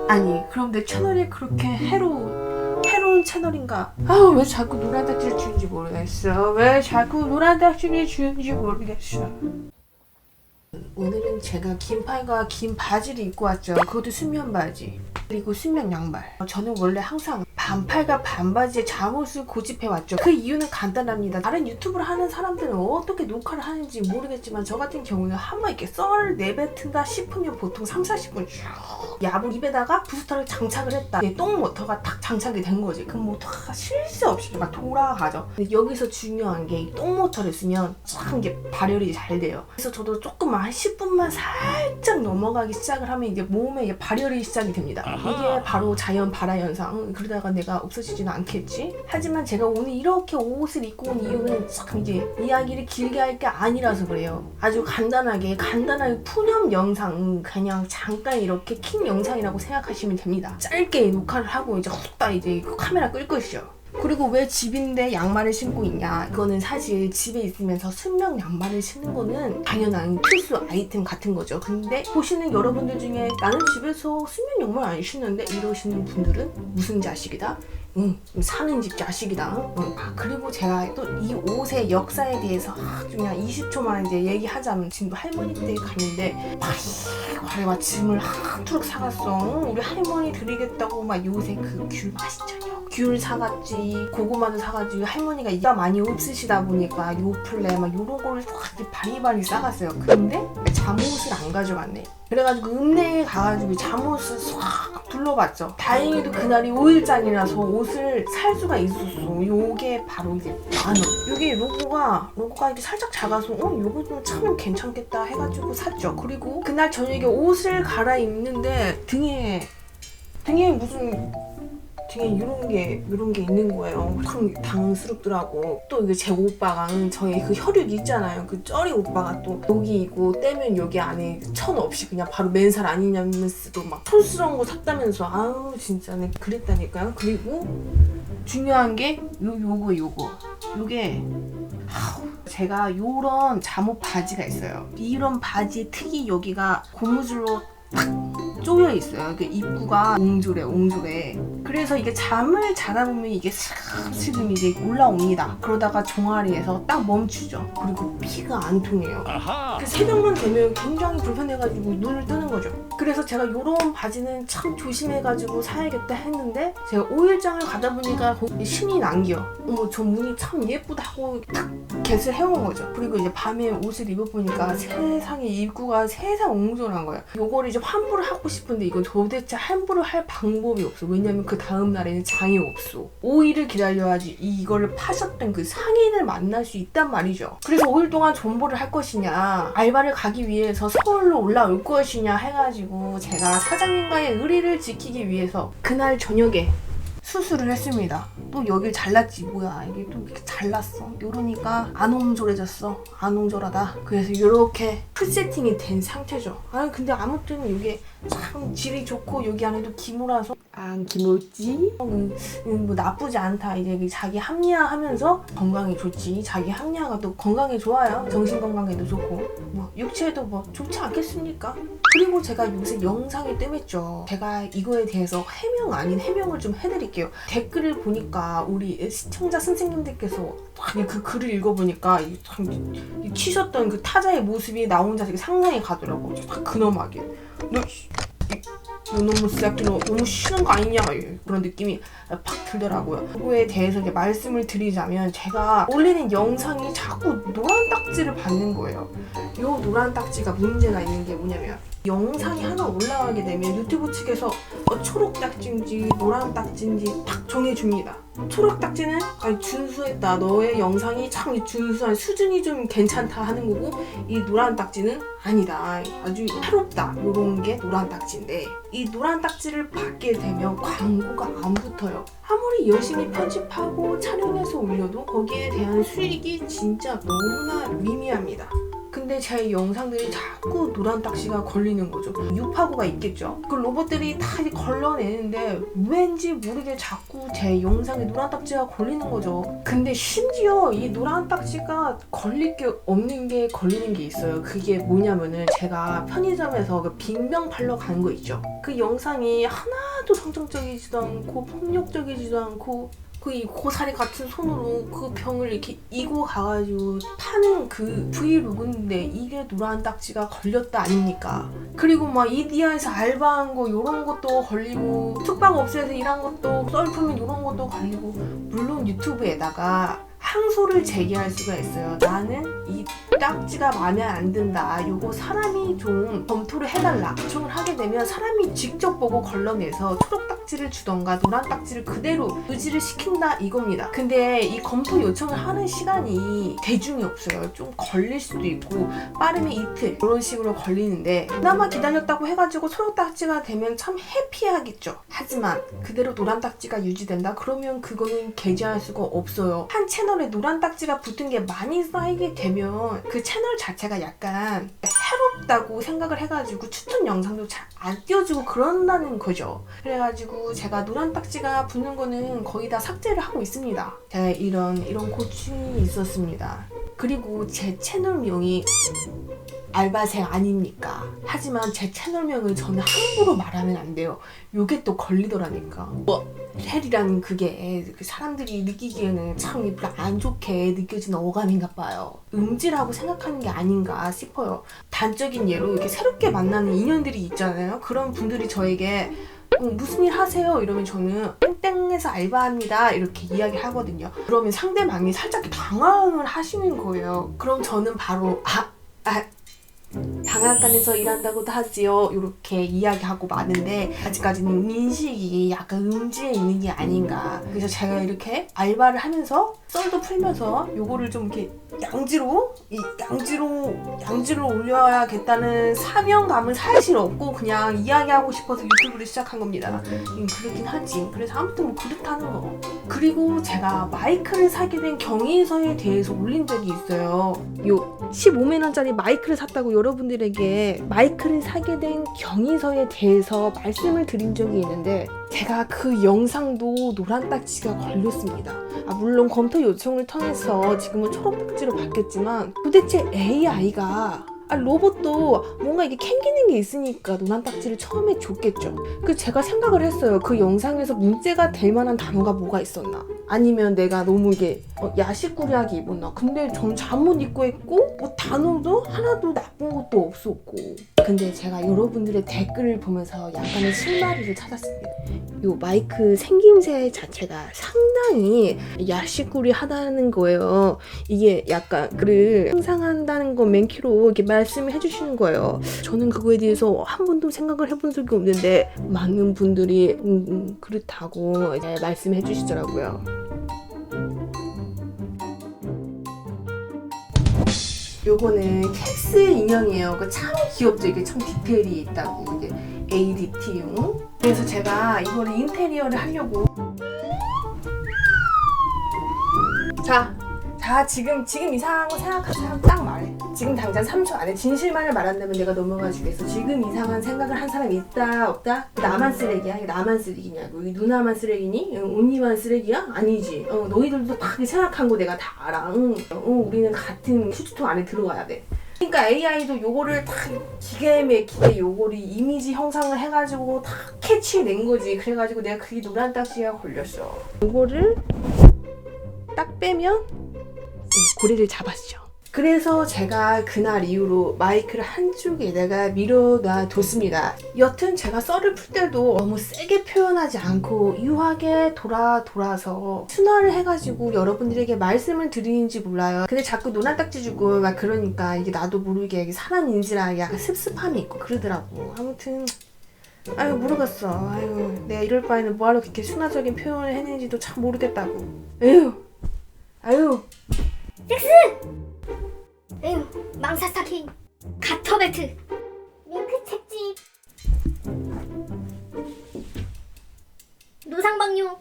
아니 그럼 내 채널이 그렇게 해로운 채널인가? 왜 자꾸 노란 딱지를 주는지 모르겠어. 왜 자꾸 노란 딱지를 주는지 모르겠어. 오늘은 제가 긴 팔과 긴 바지를 입고 왔죠. 그것도 수면 바지 그리고 수면 양말. 저는 원래 항상 반팔과 반바지에 잠옷을 고집해왔죠. 그 이유는 간단합니다. 다른 유튜브를 하는 사람들은 어떻게 녹화를 하는지 모르겠지만 저 같은 경우는 한번 이렇게 썰을 내뱉은다 싶으면 보통 3-40분 쭉 야불 입에다가 부스터를 장착을 했다. 똥 모터가 탁 장착이 된 거지. 그럼 모터가 쉴 새 없이 막 돌아가죠. 근데 여기서 중요한 게 이 똥 모터를 쓰면 참 이게 발열이 잘 돼요. 그래서 저도 조금만 한 10분만 살짝 넘어가기 시작을 하면 이제 몸에 이제 발열이 시작이 됩니다. 이게 바로 자연 발화 현상. 그러다가 내가 없어지지는 않겠지. 하지만 제가 오늘 이렇게 옷을 입고 온 이유는 참 이제 이야기를 길게 할 게 아니라서 그래요. 아주 간단하게 푸념 영상, 그냥 잠깐 이렇게 킨 영상이라고 생각하시면 됩니다. 짧게 녹화를 하고 이제 후딱 이제 카메라 끌 것이죠. 그리고 왜 집인데 양말을 신고 있냐? 이거는 사실 집에 있으면서 수면 양말을 신는 거는 당연한 필수 아이템 같은 거죠. 근데 보시는 여러분들 중에 나는 집에서 수면 양말 안 신는데 이러시는 분들은 무슨 자식이다? 사는 집 자식이다. 그리고 제가 또 이 옷의 역사에 대해서 그냥 20초만 이제 얘기하자면 지금 할머니 댁에 갔는데 막 짐을 한 트럭 사갔어. 우리 할머니 드리겠다고 막 요새 그 귤 맛있잖아요. 귤 사갔지, 고구마도 사가지고 할머니가 이가 많이 없으시다 보니까 요플레 막 요런 거를 확 바리바리 싸갔어요. 근데 잠옷을 안 가져갔네. 그래가지고 읍내에 가가지고 잠옷을 싹 둘러봤죠. 다행히도 그날이 5일장이라서 옷을 살 수가 있었어. 요게 바로 이제 10,000원. 요게 로고가 이렇게 살짝 작아서 요거 좀 참 괜찮겠다 해가지고 샀죠. 그리고 그날 저녁에 옷을 갈아입는데 등에 무슨 등에 이런 게 있는 거예요. 참 당황스럽더라고. 또 이게 제 오빠가 저희 그 혈육 있잖아요. 그 쩌리 오빠가 또 여기 이고 떼면 여기 안에 천 없이 그냥 바로 맨살 아니냐면서 또 막 촌스러운 거 샀다면서 아우 진짜 네 그랬다니까요. 그리고 중요한 게 요게 제가 요런 잠옷 바지가 있어요. 이런 바지의 특이 여기가 고무줄로 탁 쪼여 있어요. 그 입구가 옹졸해. 그래서 이게 잠을 자다 보면 이게 슬금 이제 올라옵니다. 그러다가 종아리에서 딱 멈추죠. 그리고 피가 안 통해요. 그 새벽만 되면 굉장히 불편해가지고 눈을 뜨는 거죠. 그래서 제가 요런 바지는 참 조심해가지고 사야겠다 했는데 제가 5일장을 가다 보니까 신이 남겨. 저 무늬 참 예쁘다 하고 딱 겟을 해온 거죠. 그리고 이제 밤에 옷을 입어보니까 세상에 입구가 세상 옹졸한 거예요. 요거를 이제 환불을 하고 싶은데 이건 도대체 환불을 할 방법이 없어. 왜냐면 그 다음 날에는 장이 없어. 5일을 기다려야지 이거를 파셨던 그 상인을 만날 수 있단 말이죠. 그래서 5일 동안 존버를 할 것이냐, 알바를 가기 위해서 서울로 올라올 것이냐 해가지고 제가 사장님과의 의리를 지키기 위해서 그날 저녁에 수술을 했습니다. 또 여길 잘랐지. 뭐야 이게 또 이렇게 잘랐어. 이러니까 안 옹졸해졌어. 안 옹졸하다. 그래서 이렇게 풀세팅이 된 상태죠. 근데 아무튼 이게 참 질이 좋고 여기 안에도 기모라서 안 기모지? 뭐 나쁘지 않다. 이제 자기 합리화하면서 건강에 좋지. 자기 합리화가 또 건강에 좋아요. 정신 건강에도 좋고 뭐 육체에도 뭐 좋지 않겠습니까? 그리고 제가 요새 영상이 뜸했죠. 제가 이거에 대해서 해명 아닌 해명을 좀 해드릴게요. 댓글을 보니까 우리 시청자 선생님들께서 그 글을 읽어보니까 참 치셨던 그 타자의 모습이 나 혼자 되게 상상이 가더라고. 근엄하게. 너무 새끼 너무 싫은 거 아니냐 그런 느낌이 팍 들더라고요. 그거에 대해서 이제 말씀을 드리자면 제가 올리는 영상이 자꾸 노란 딱지를 받는 거예요. 이 노란 딱지가 문제가 있는 게 뭐냐면 영상이 하나 올라가게 되면 유튜브 측에서 초록 딱지인지 노란 딱지인지 딱 정해줍니다. 초록 딱지는 준수했다. 너의 영상이 참 준수한 수준이 좀 괜찮다 하는 거고, 이 노란 딱지는 아니다. 아주 해롭다. 이런 게 노란 딱지인데 이 노란 딱지를 받게 되면 광고가 안 붙어요. 아무리 열심히 편집하고 촬영해서 올려도 거기에 대한 수익이 진짜 너무나 미미합니다. 근데 근데 제 영상들이 자꾸 노란 딱지가 걸리는 거죠. 유파고가 있겠죠. 그 로봇들이 다 이제 걸러내는데 왠지 모르게 자꾸 제 영상에 노란 딱지가 걸리는 거죠. 근데 심지어 이 노란 딱지가 걸릴 게 없는 게 걸리는 게 있어요. 그게 뭐냐면은 제가 편의점에서 그 빙병 팔러 간 거 있죠. 그 영상이 하나도 성정적이지도 않고 폭력적이지도 않고 이 고사리 같은 손으로 그 병을 이렇게 이고 가가지고 파는 그 브이로그인데 이게 노란 딱지가 걸렸다 아닙니까? 그리고 막 이디야에서 알바한 거 요런 것도 걸리고 숙박업소에서 일한 것도 썰품인 요런 것도 걸리고 물론 유튜브에다가 항소를 제기할 수가 있어요. 나는 이 딱지가 마음에 안 든다. 요거 사람이 좀 검토를 해달라. 요청을 하게 되면 사람이 직접 보고 걸러내서 초록 딱지를 주던가 노란 딱지를 그대로 유지를 시킨다 이겁니다. 근데 이 검토 요청을 하는 시간이 대중이 없어요. 좀 걸릴 수도 있고 빠르면 이틀 이런 식으로 걸리는데 그나마 기다렸다고 해가지고 초록 딱지가 되면 참 해피하겠죠. 하지만 그대로 노란 딱지가 유지된다? 그러면 그거는 게재할 수가 없어요. 한 채널에 노란 딱지가 붙은 게 많이 쌓이게 되면 그 채널 자체가 약간 해롭다고 생각을 해가지고 추천 영상도 잘 안 띄워주고 그런다는 거죠. 그래가지고 제가 노란 딱지가 붙는 거는 거의 다 삭제를 하고 있습니다. 제가 이런 고충이 있었습니다. 그리고 제 채널명이 알바생 아닙니까? 하지만 제 채널명을 저는 함부로 말하면 안 돼요. 요게 또 걸리더라니까. 헬이라는 그게 사람들이 느끼기에는 참 안 좋게 느껴지는 어감인가 봐요. 음지라고 생각하는 게 아닌가 싶어요. 단적인 예로 이렇게 새롭게 만나는 인연들이 있잖아요. 그런 분들이 저에게 무슨 일 하세요? 이러면 저는 땡땡에서 알바합니다 이렇게 이야기하거든요. 그러면 상대방이 살짝 당황을 하시는 거예요. 그럼 저는 바로 방앗간에서 일한다고도 하지요 이렇게 이야기하고 마는데 아직까지는 인식이 약간 음지에 있는 게 아닌가. 그래서 제가 이렇게 알바를 하면서 썰도 풀면서 요거를 좀 이렇게 양지로 올려야겠다는 사명감은 사실 없고 그냥 이야기하고 싶어서 유튜브를 시작한 겁니다. 그렇긴 하지. 그래서 아무튼 뭐 그렇다는 거. 그리고 제가 마이크를 사게 된 경위서에 대해서 올린 적이 있어요. 요 15만원짜리 마이크를 샀다고 여러분들에게 마이크를 사게 된 경위서에 대해서 말씀을 드린 적이 있는데 제가 그 영상도 노란 딱지가 걸렸습니다. 물론 검토 요청을 통해서 지금은 초록 딱지로 바뀌었지만 도대체 AI가 로봇도 뭔가 이게 캥기는 게 있으니까 노란 딱지를 처음에 줬겠죠. 그래서 제가 생각을 했어요. 그 영상에서 문제가 될 만한 단어가 뭐가 있었나? 아니면 내가 너무 이게 야식꾸리하게 입었나? 근데 전 잠옷 입고 했고 뭐 단어도 하나도 나쁜 것도 없었고. 근데 제가 여러분들의 댓글을 보면서 약간의 실마리를 찾았습니다. 요 마이크 생김새 자체가 상당히 야식꾸리하다는 거예요. 이게 약간 글을 상상한다는 거 맨키로 이렇게 말씀을 해주시는 거예요. 저는 그거에 대해서 한 번도 생각을 해본 적이 없는데 많은 분들이 그렇다고 말씀해 주시더라고요. 요거는 캡스 인형이에요. 참 귀엽죠? 이게 참 디테일이 있다고. 이게 ADT용. 그래서 제가 이거를 인테리어를 하려고. 자 지금 이상한 거 생각하는 사람 딱 말해. 지금 당장 3초 안에 진실만을 말한다면 내가 넘어가 주겠어. 지금 이상한 생각을 한 사람이 있다 없다? 나만 쓰레기야? 나만 쓰레기냐고. 누나만 쓰레기니? 언니만 쓰레기야? 아니지. 너희들도 다 생각한 거 내가 다 알아. 우리는 같은 휴지통 안에 들어가야 돼. 그러니까 AI도 요거를 다 기계 막히게 요거를 이미지 형상을 해가지고 다 캐치낸 거지. 그래가지고 내가 그게 노란 딱지가 걸렸어. 요거를 딱 빼면 고리를 잡았죠. 그래서 제가 그날 이후로 마이크를 한쪽에다가 밀어놔 뒀습니다. 여튼 제가 썰을 풀 때도 너무 세게 표현하지 않고 유하게 돌아서 순화를 해가지고 여러분들에게 말씀을 드리는지 몰라요. 근데 자꾸 노란 딱지 주고 막 그러니까 이게 나도 모르게 사람인지라 약간 습습함이 있고 그러더라고. 아무튼 모르겠어. 내가 이럴 바에는 뭐하러 그렇게 순화적인 표현을 했는지도 참 모르겠다고. 잭스! 에휴, 망사스타킹, 가터벨트, 밍크 책집, 노상방뇨,